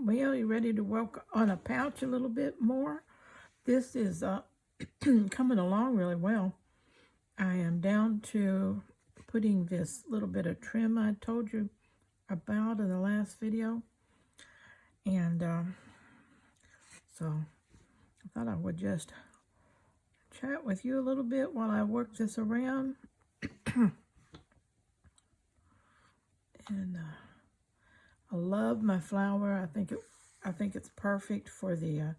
Well, you ready to work on a pouch a little bit more? This is coming along really well. I am down to putting this little bit of trim I told you about in the last video. And so I thought I would just chat with you a little bit while I work this around. And I love my flower. I think it's perfect for the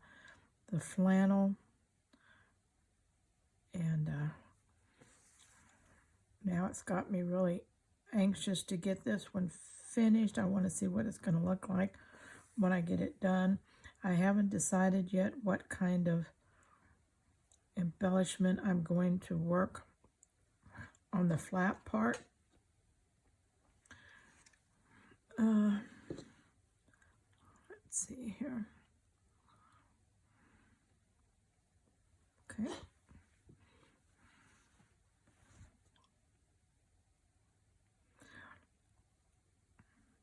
flannel. And now it's got me really anxious to get this one finished. I want to see what it's going to look like when I get it done. I haven't decided yet what kind of embellishment I'm going to work on the flap part. Let's see here. Okay.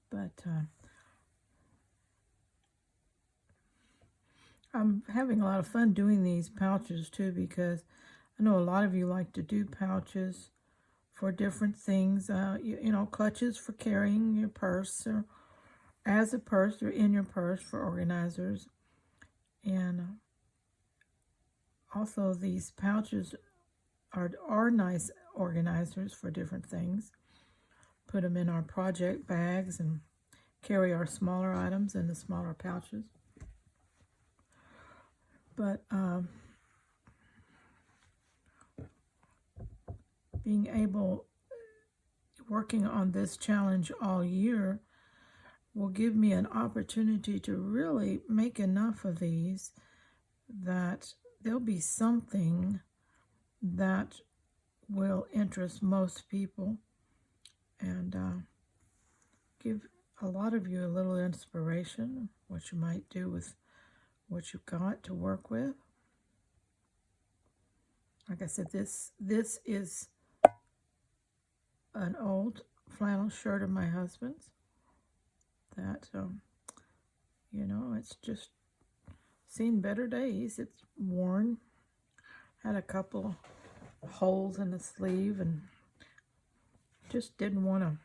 But I'm having a lot of fun doing these pouches too, because I know a lot of you like to do pouches for different things. You know, clutches for carrying your purse, or as a purse, or in your purse for organizers. And also these pouches are nice organizers for different things. Put them in our project bags and carry our smaller items in the smaller pouches. But being able, working on this challenge all year will give me an opportunity to really make enough of these that there'll be something that will interest most people, and give a lot of you a little inspiration, what you might do with what you've got to work with. Like I said, this is an old flannel shirt of my husband's that, you know, it's just seen better days. It's worn, had a couple holes in the sleeve, and just didn't want to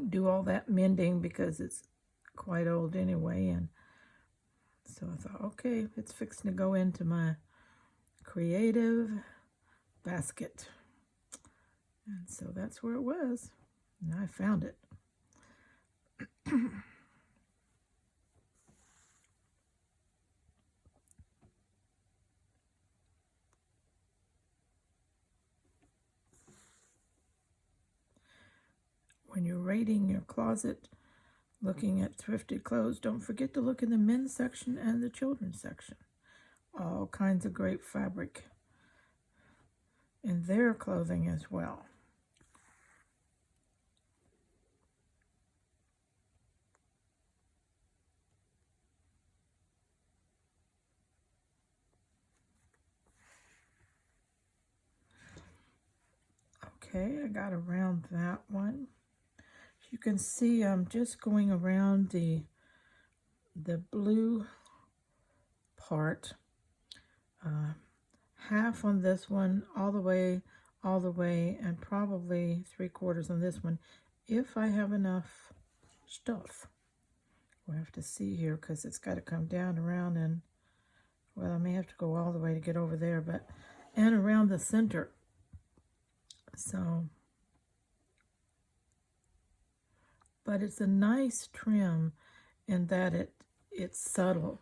do all that mending because it's quite old anyway. And so I thought, okay, it's fixing to go into my creative basket. And so that's where it was, and I found it. When you're raiding your closet, looking at thrifted clothes, don't forget to look in the men's section and the children's section. All kinds of great fabric in their clothing as well. Okay, I got around that one. You can see I'm just going around the blue part, half on this one, all the way, and probably 3/4 on this one, if I have enough stuff. We'll have to see here, because it's got to come down around, and well, I may have to go all the way to get over there, but and around the center. So, but it's a nice trim in that it's subtle,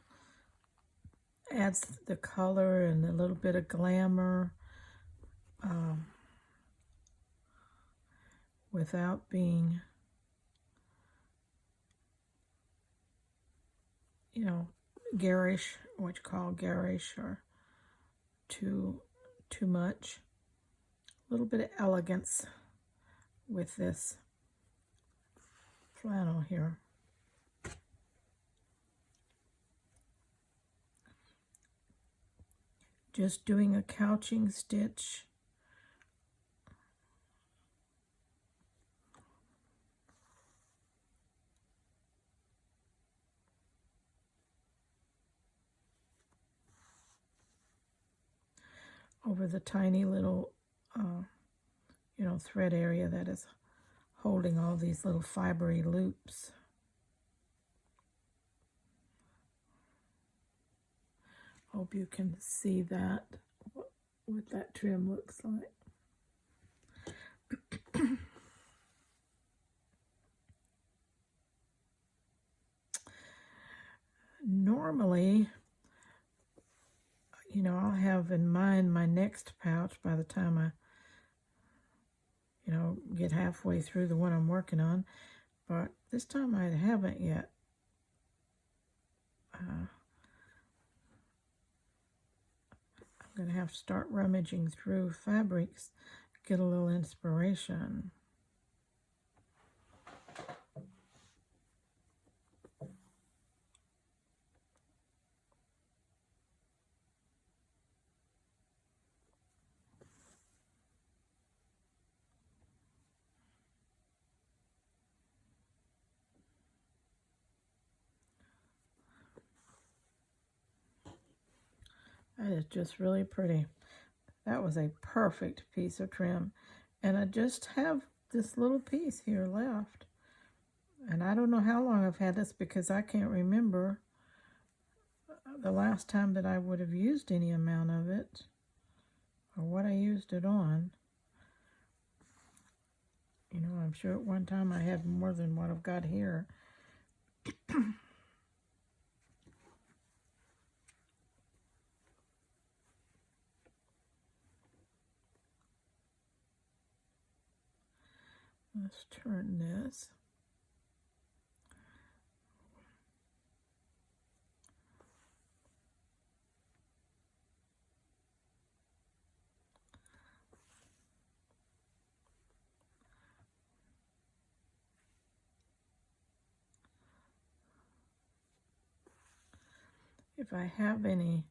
adds the color and a little bit of glamour, without being, you know, garish, what you call garish, or too much. A little bit of elegance with this flannel here. Just doing a couching stitch. over the tiny little, thread area that is holding all these little fibery loops. Hope you can see that, what that trim looks like. Normally, I'll have in mind my next pouch by the time I, get halfway through the one I'm working on, but this time I haven't yet. I'm going to have to start rummaging through fabrics, get a little inspiration. That is just really pretty. That was a perfect piece of trim. And I just have this little piece here left. And I don't know how long I've had this because I can't remember the last time that I would have used any amount of it or what I used it on. I'm sure at one time I had more than what I've got here. Let's turn this. If I have any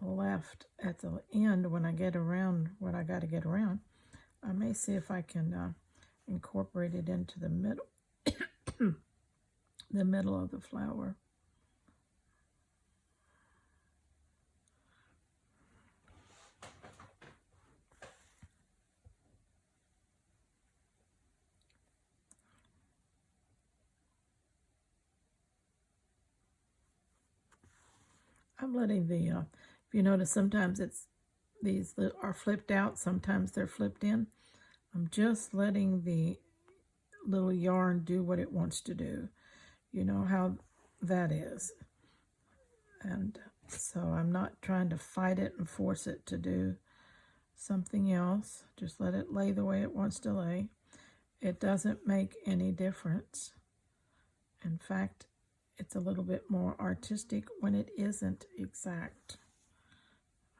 left at the end when I get around what I got to get around, I may see if I can incorporate it into the middle, the middle of the flower. I'm letting the, if you notice, sometimes these are flipped out, sometimes they're flipped in. I'm just letting the little yarn do what it wants to do. You know how that is. And so I'm not trying to fight it and force it to do something else. Just let it lay the way it wants to lay. It doesn't make any difference. In fact, it's a little bit more artistic when it isn't exact.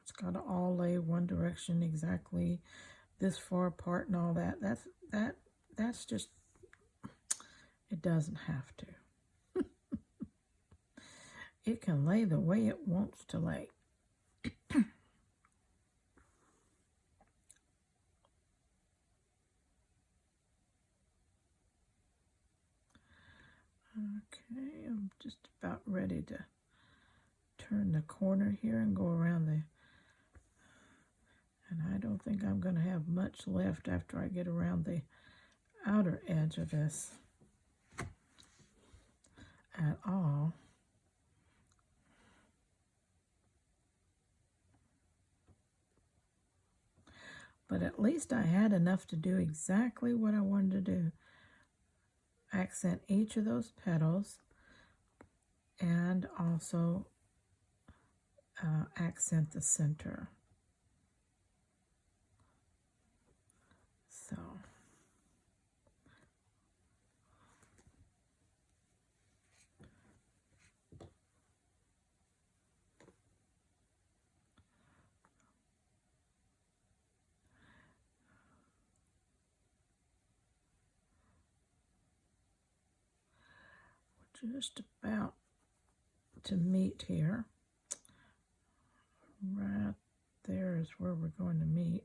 It's got to all lay one direction exactly this far apart and all that. That's just, it doesn't have to. It can lay the way it wants to lay. Okay, I'm just about ready to turn the corner here and go around and I don't think I'm going to have much left after I get around the outer edge of this at all. But at least I had enough to do exactly what I wanted to do. Accent each of those petals and also accent the center. So we're just about to meet here. Right there is where we're going to meet.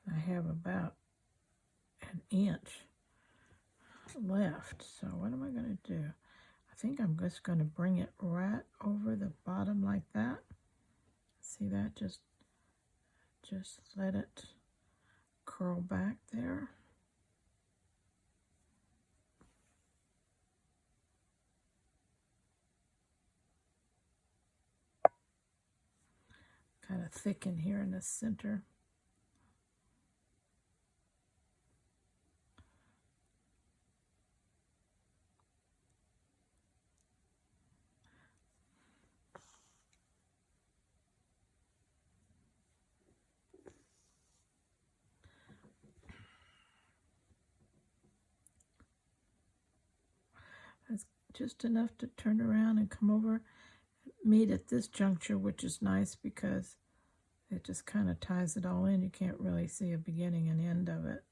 I have about an inch left, so what am I going to do? I think I'm just going to bring it right over the bottom like that. See that? Just let it curl back there. Kind of thicken here in the center. That's just enough to turn around and come over, meet at this juncture, which is nice because it just kind of ties it all in. You can't really see a beginning and end of it.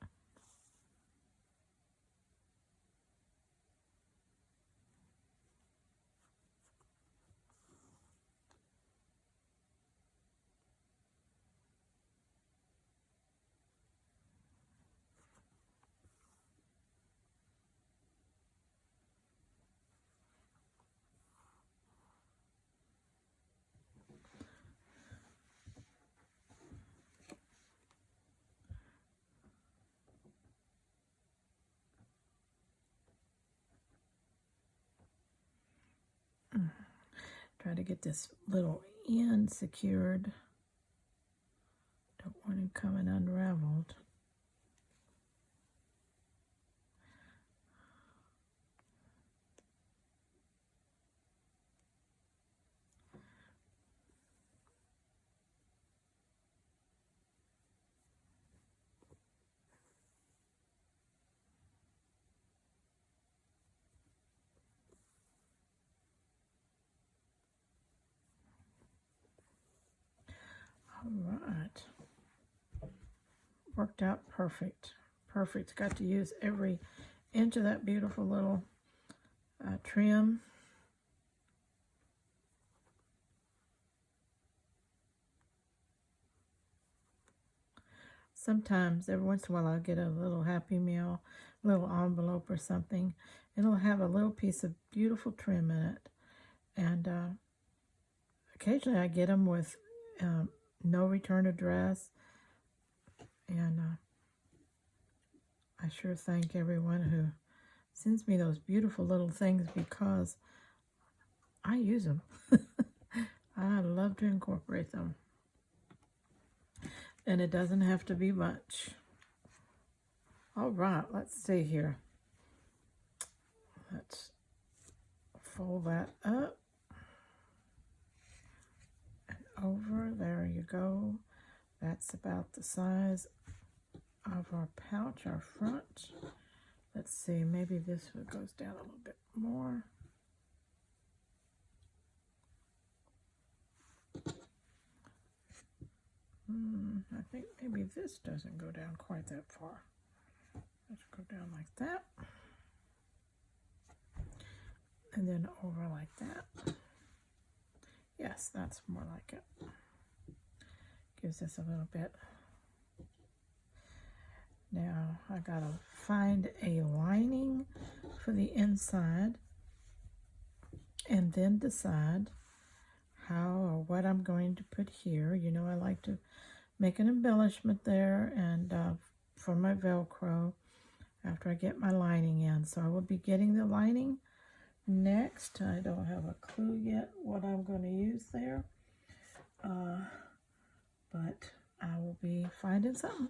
Try to get this little end secured. Don't want him coming unraveled. All right. Worked out perfect. Perfect. Got to use every inch of that beautiful little trim. Sometimes, every once in a while, I'll get a little Happy Meal, a little envelope or something. It'll have a little piece of beautiful trim in it. And occasionally I get them with no return address. And I sure thank everyone who sends me those beautiful little things because I use them. I love to incorporate them. And it doesn't have to be much. All right, let's see here. Let's fold that up and over. There you go. That's about the size of our pouch, our front. Let's see, maybe this one goes down a little bit more. I think maybe this doesn't go down quite that far. Let's go down like that. And then over like that. Yes, that's more like it. Gives us a little bit. Now I gotta find a lining for the inside and then decide how or what I'm going to put here. You know, I like to make an embellishment there and for my Velcro after I get my lining in. So I will be getting the lining next. I don't have a clue yet what I'm going to use there, but I will be finding something.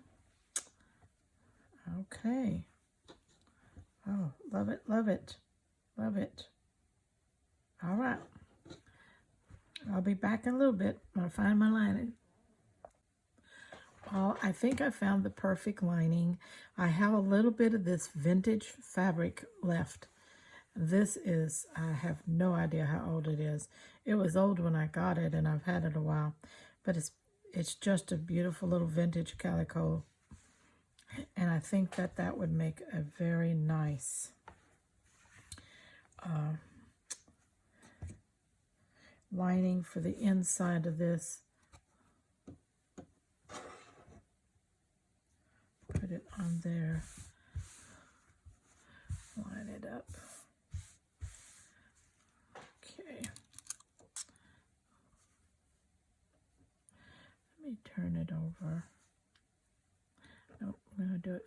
Okay. Oh, love it, love it, love it. All right. I'll be back in a little bit when I find my lining. Well, I think I found the perfect lining. I have a little bit of this vintage fabric left. This is, I have no idea how old it is. It was old when I got it, and I've had it a while. But it's just a beautiful little vintage calico. And I think that that would make a very nice lining for the inside of this. Put it on there. Line it up. turn it over. Nope, I'm going to do it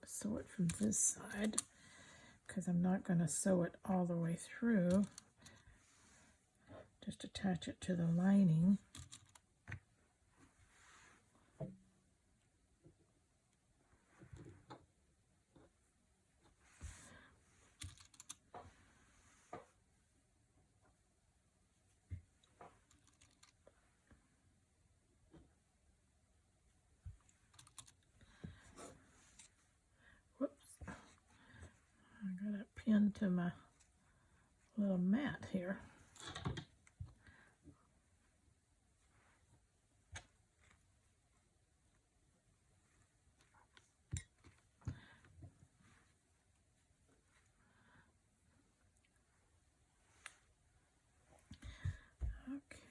sew it from this side, because I'm not going to sew it all the way through. Just attach it to the lining. Whoops. I got it pinned to my little mat here.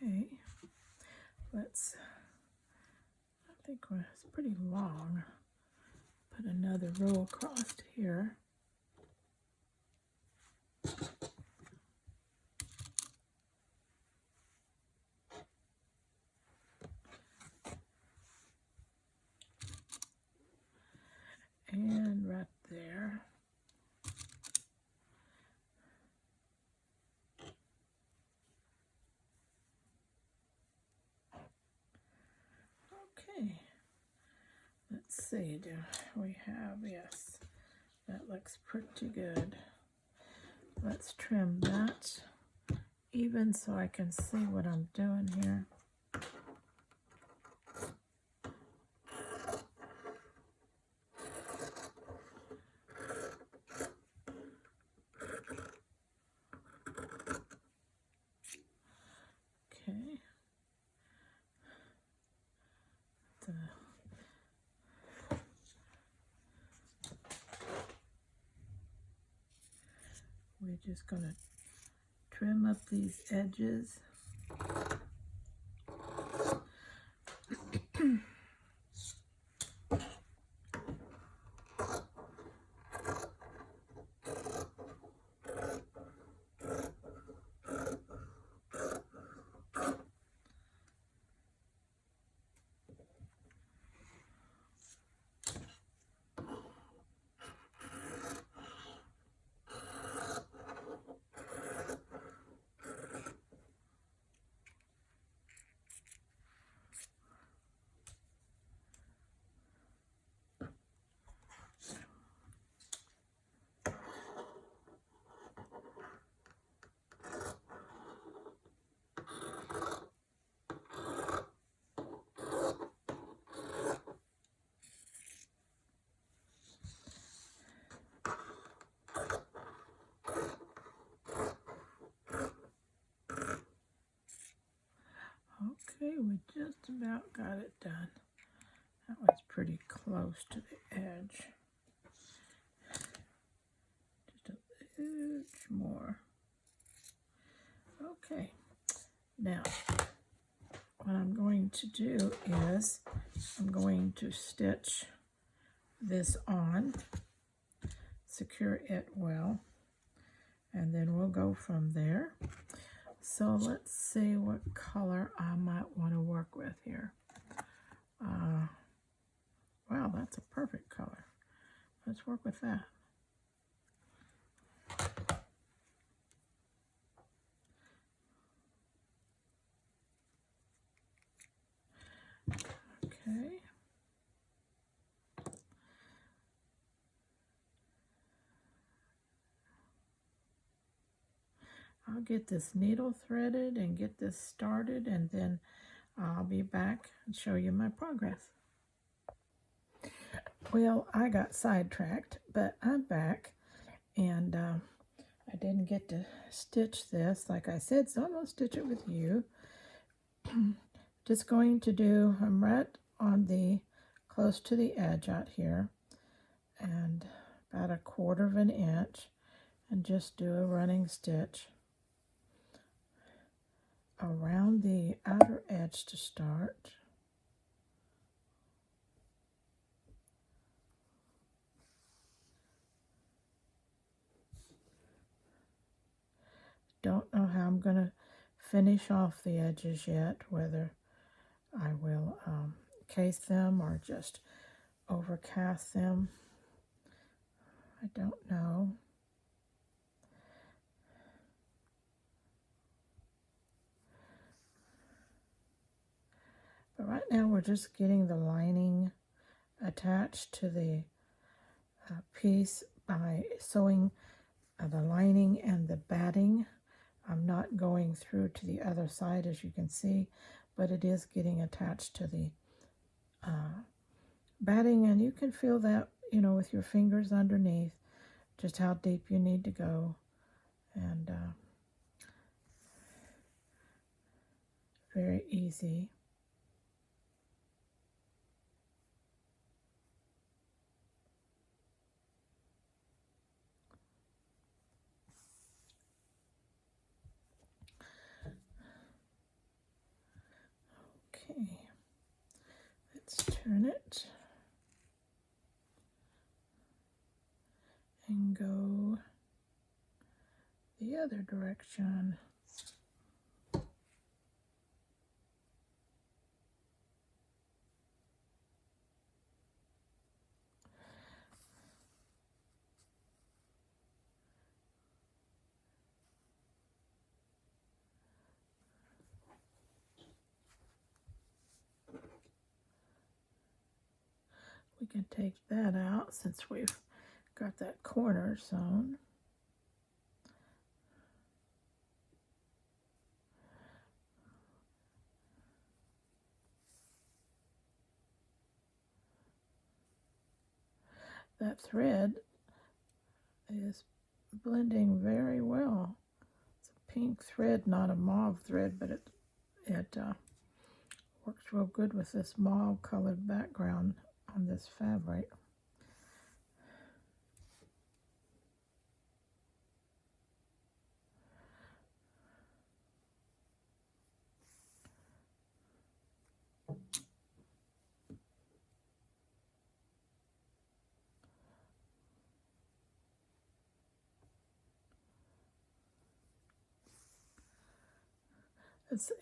Okay, I think it's pretty long. Put another row across here. And right there. Okay, let's see, do we have, yes, that looks pretty good. Let's trim that even so I can see what I'm doing here. Okay. We're just going to trim up these edges. Okay, we just about got it done. That was pretty close to the edge. Just a little more. Okay, now what I'm going to do is I'm going to stitch this on, secure it well, and then we'll go from there. So let's see what color I might want to work with here. Wow, that's a perfect color. Let's work with that. Okay. I'll get this needle threaded and get this started, and then I'll be back and show you my progress. Well, I got sidetracked, but I'm back, and I didn't get to stitch this like I said, so I'm going to stitch it with you. Just going to do, I'm right on the, close to the edge out here, and about 1/4 of an inch, and just do a running stitch around the outer edge to start. Don't know how I'm going to finish off the edges yet, whether I will case them or just overcast them. I don't know. But right now we're just getting the lining attached to the piece by sewing the lining and the batting. I'm not going through to the other side, as you can see, but it is getting attached to the batting, and you can feel that, you know, with your fingers underneath, just how deep you need to go. And very easy. Okay, let's turn it and go the other direction. We can take that out since we've got that corner sewn. That thread is blending very well. It's a pink thread, not a mauve thread, but it works real good with this mauve colored background on this fabric.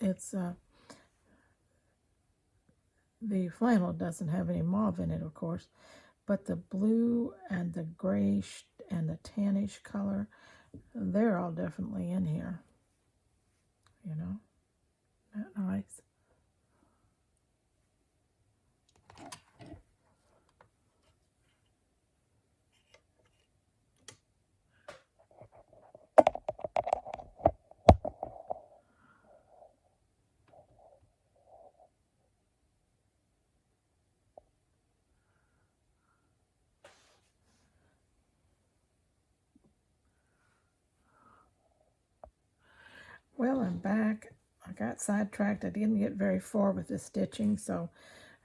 It's the flannel doesn't have any mauve in it, of course, but the blue and the grayish and the tannish color, they're all definitely in here. You know, isn't that nice? Well, I'm back. I got sidetracked. I didn't get very far with the stitching, so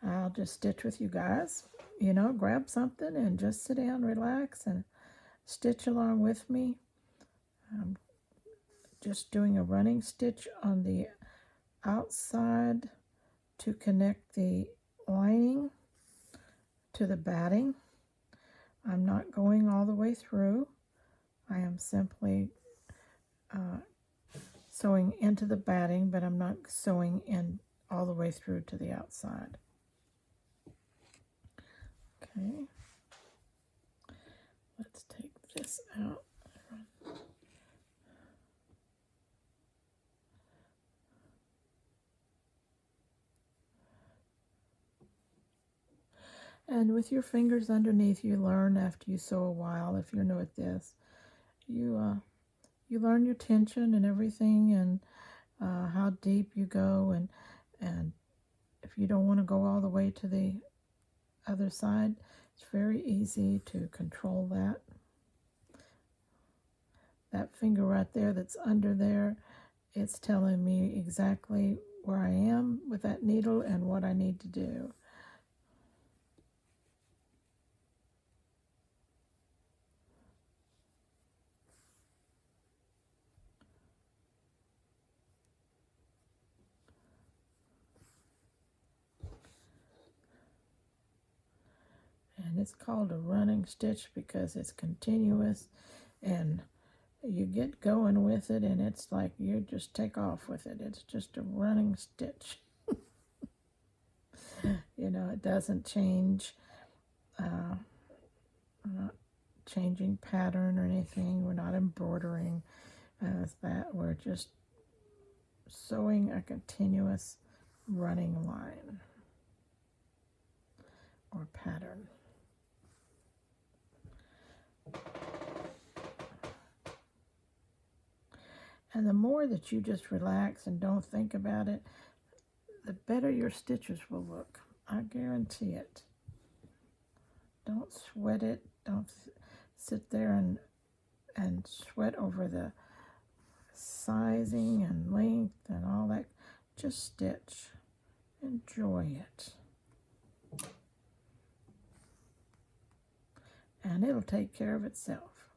I'll just stitch with you guys. You know, grab something and just sit down, relax, and stitch along with me. I'm just doing a running stitch on the outside to connect the lining to the batting. I'm not going all the way through. I am simply sewing into the batting, but I'm not sewing in all the way through to the outside. Okay, let's take this out. And with your fingers underneath, you learn after you sew a while, if you're new at this, you learn your tension and everything, and how deep you go, and if you don't want to go all the way to the other side, it's very easy to control that. That finger right there that's under there, it's telling me exactly where I am with that needle and what I need to do. And it's called a running stitch because it's continuous, and you get going with it, and it's like you just take off with it. It's just a running stitch. You know, it doesn't change. We're not changing pattern or anything. We're not embroidering as that. We're just sewing a continuous running line or pattern. And the more that you just relax and don't think about it, the better your stitches will look. I guarantee it. Don't sweat it. Don't sit there and sweat over the sizing and length and all that. Just stitch. Enjoy it. And it'll take care of itself.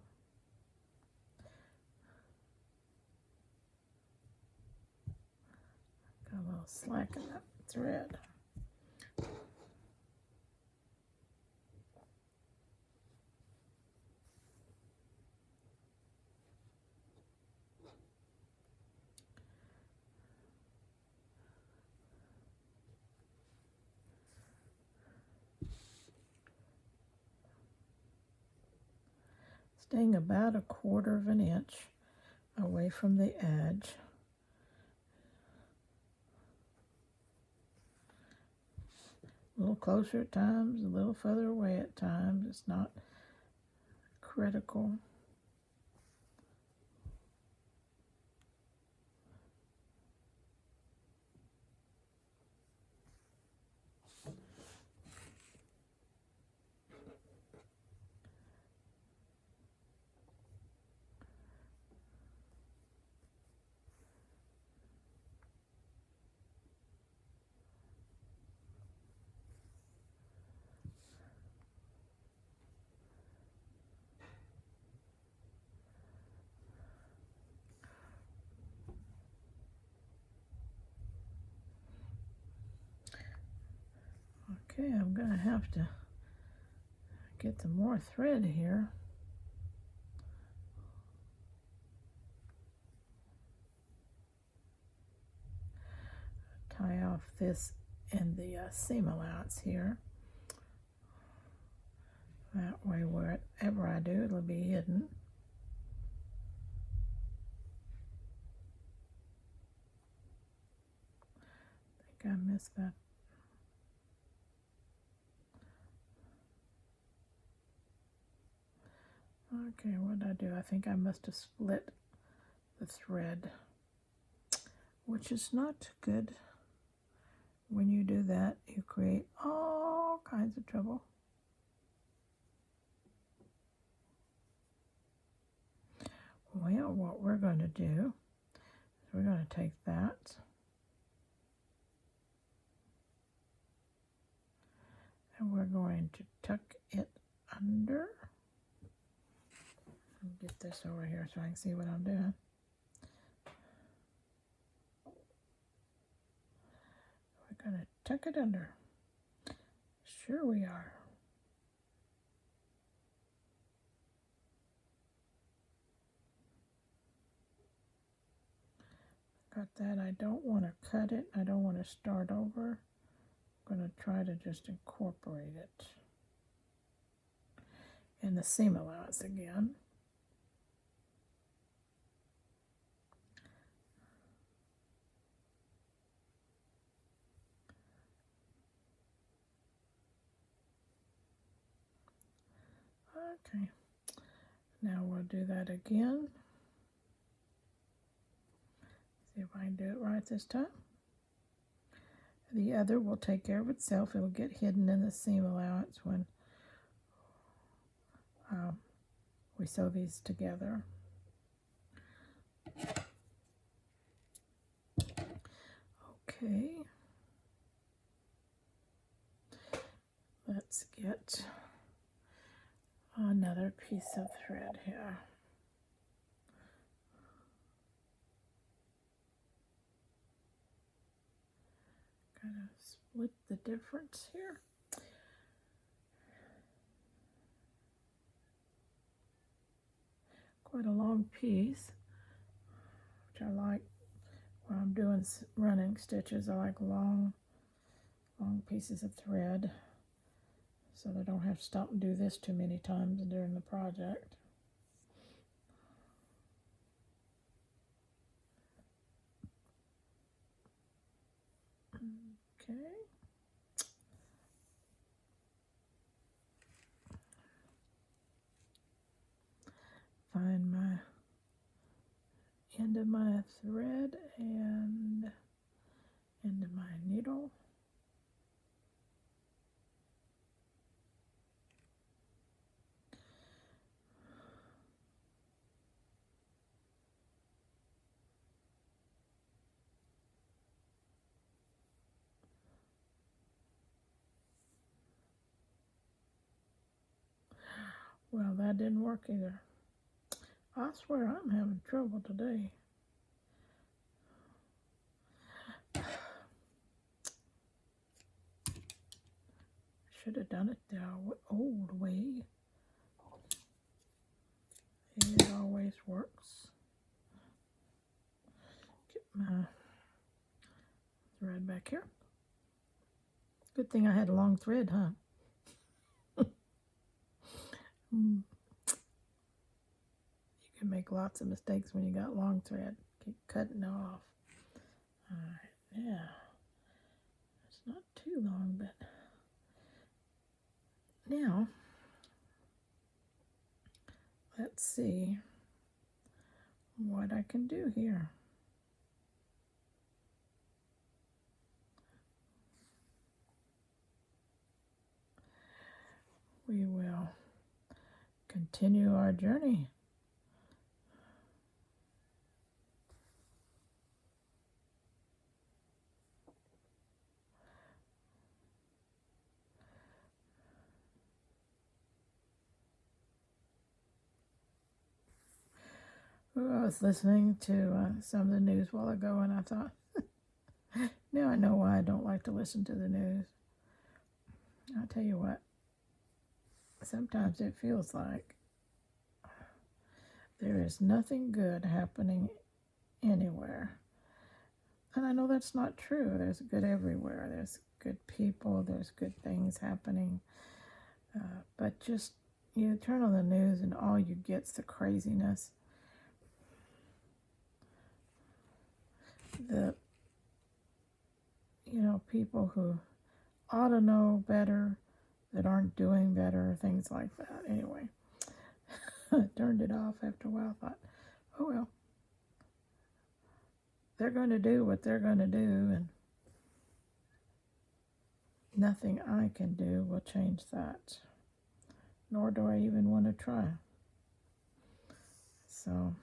Got a little slack in that thread. Staying about 1/4 of an inch away from the edge. A little closer at times, a little further away at times. It's not critical. Okay, I'm going to have to get some more thread here. Tie off this in the seam allowance here. That way, wherever I do, it'll be hidden. I think I missed that. Okay, what did I do? I think I must have split the thread, which is not good. When you do that, you create all kinds of trouble. Well, what we're going to do is we're going to take that and we're going to tuck it under. Get this over here so I can see what I'm doing. We're going to tuck it under. Sure we are. Got that. I don't want to cut it. I don't want to start over. I'm going to try to just incorporate it in the seam allowance again. Okay, now we'll do that again. See if I can do it right this time. The other will take care of itself. It'll get hidden in the seam allowance when we sew these together. Okay. Let's get another piece of thread here. Kind of split the difference here. Quite a long piece, which I like when I'm doing running stitches. I like long long pieces of thread so that I don't have to stop and do this too many times during the project. Okay. Find my end of my thread and end of my needle. Well, that didn't work either. I swear I'm having trouble today. Should have done it the old way. It always works. Get my thread back here. Good thing I had a long thread, huh? You can make lots of mistakes when you got long thread. Keep cutting off. Alright, yeah. It's not too long, but now let's see what I can do here. We will continue our journey. I was listening to some of the news a while ago, and I thought, now I know why I don't like to listen to the news. I'll tell you what, sometimes it feels like there is nothing good happening anywhere. And I know that's not true. There's good everywhere. There's good people. There's good things happening. But just, you turn on the news and all you get's the craziness. The, people who ought to know better that aren't doing better, things like that. Anyway, I turned it off after a while. I thought, oh well, they're going to do what they're going to do, and nothing I can do will change that. Nor do I even want to try. So,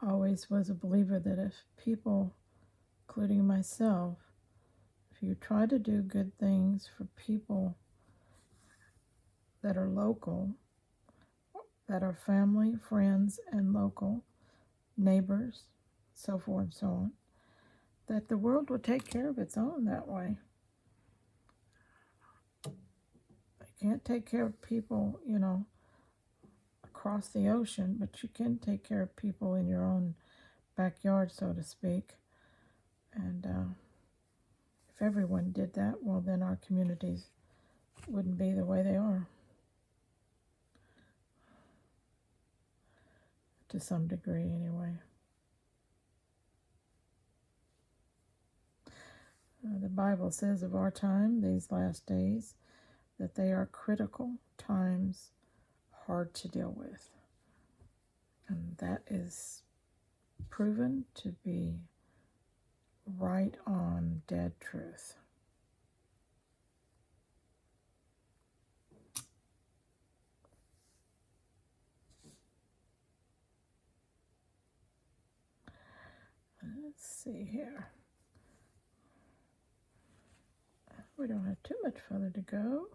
I always was a believer that if people, including myself, if you try to do good things for people that are local, that are family, friends, and local, neighbors, so forth and so on, that the world will take care of its own that way. You can't take care of people, across the ocean, but you can take care of people in your own backyard, so to speak. And if everyone did that, well, then our communities wouldn't be the way they are. To some degree, anyway. The Bible says of our time, these last days, that they are critical times, hard to deal with. And that is proven to be right on dead truth. Let's see here. We don't have too much further to go.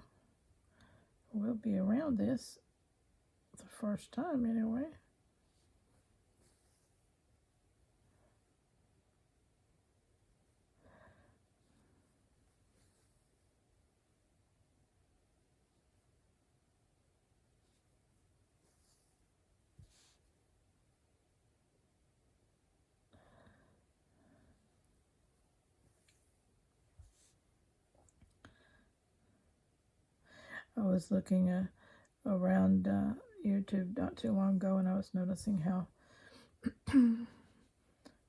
We'll be around this the first time anyway. I was looking around YouTube not too long ago, and I was noticing how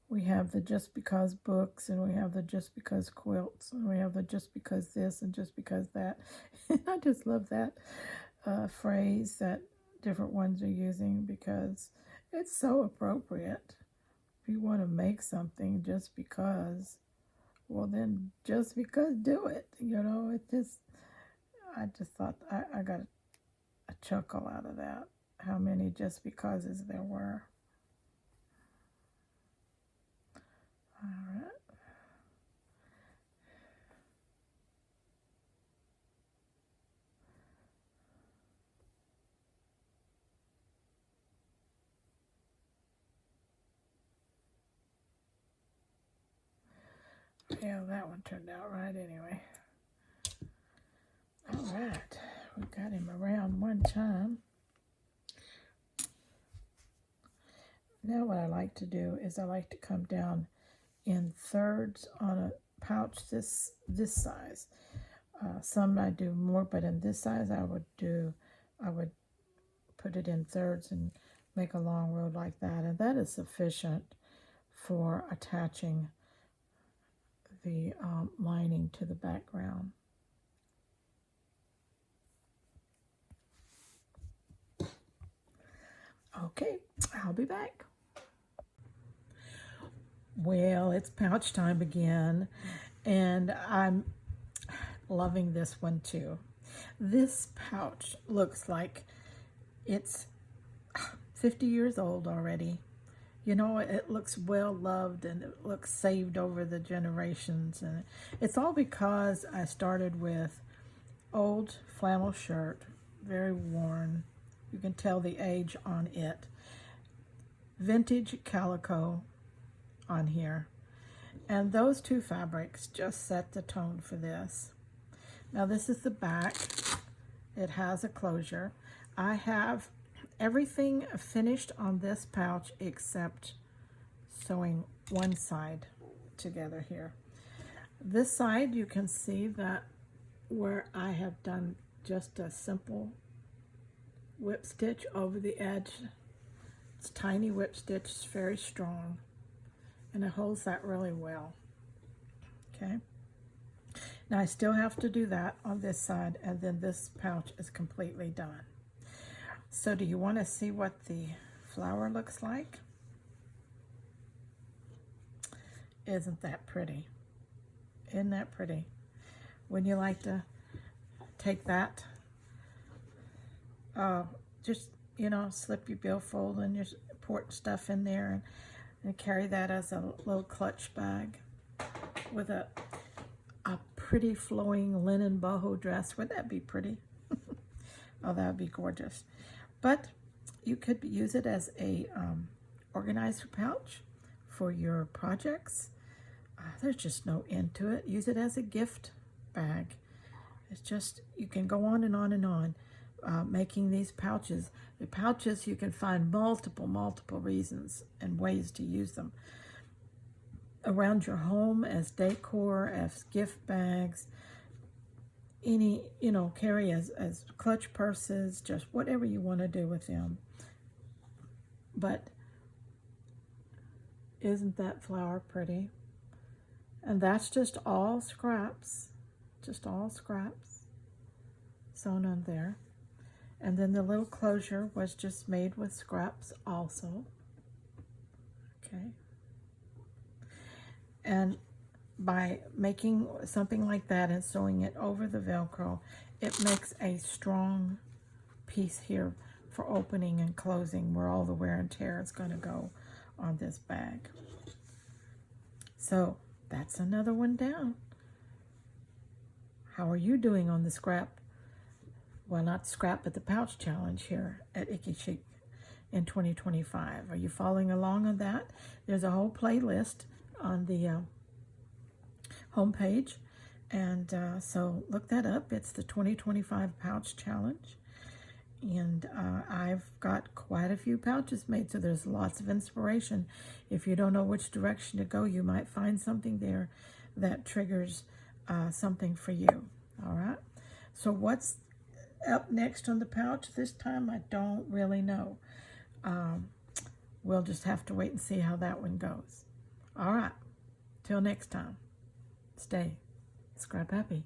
we have the just because books, and we have the just because quilts, and we have the just because this and just because that. I just love that phrase that different ones are using, because it's so appropriate. If you want to make something just because, well, then just because do it. I just thought I got a chuckle out of that. How many just becauses there were. All right. Yeah, that one turned out right anyway. All right, we got him around one time. Now what I like to do is I like to come down in thirds on a pouch this size. Some I do more, but in this size I would put it in thirds and make a long row like that, and that is sufficient for attaching the lining to the background. Okay, I'll be back. Well, it's pouch time again, and I'm loving this one too. This pouch looks like it's 50 years old already. It looks well loved, and it looks saved over the generations, and it's all because I started with old flannel shirt, very worn. You can tell the age on it. Vintage calico on here. And those two fabrics just set the tone for this. Now this is the back. It has a closure. I have everything finished on this pouch except sewing one side together here. This side, you can see that where I have done just a simple whip stitch over the edge. It's tiny whip stitch, it's very strong, and it holds that really well. Okay. Now I still have to do that on this side, and then this pouch is completely done. So do you want to see what the flower looks like? Isn't that pretty? Isn't that pretty? Wouldn't you like to take that? Just, slip your billfold and your important stuff in there, and carry that as a little clutch bag with a pretty flowing linen boho dress. Wouldn't that be pretty? Oh, that would be gorgeous. But you could use it as a organizer pouch for your projects. There's just no end to it. Use it as a gift bag. It's just, you can go on and on and on making these pouches. The pouches, you can find multiple reasons and ways to use them around your home, as decor, as gift bags, any, carry as clutch purses, just whatever you want to do with them. But isn't that flower pretty? And that's just all scraps, sewn on there. And then the little closure was just made with scraps also. Okay. And by making something like that and sewing it over the Velcro, it makes a strong piece here for opening and closing, where all the wear and tear is going to go on this bag. So that's another one down. How are you doing on the scrap? well, not scrap, but the pouch challenge here at Icky Chic in 2025. Are you following along on that? There's a whole playlist on the homepage, and so look that up. It's the 2025 pouch challenge, and I've got quite a few pouches made, so there's lots of inspiration. If you don't know which direction to go, you might find something there that triggers something for you. All right, so what's up next on the pouch this time? I don't really know. We'll just have to wait and see how that one goes. All right, till next time, stay scrap happy.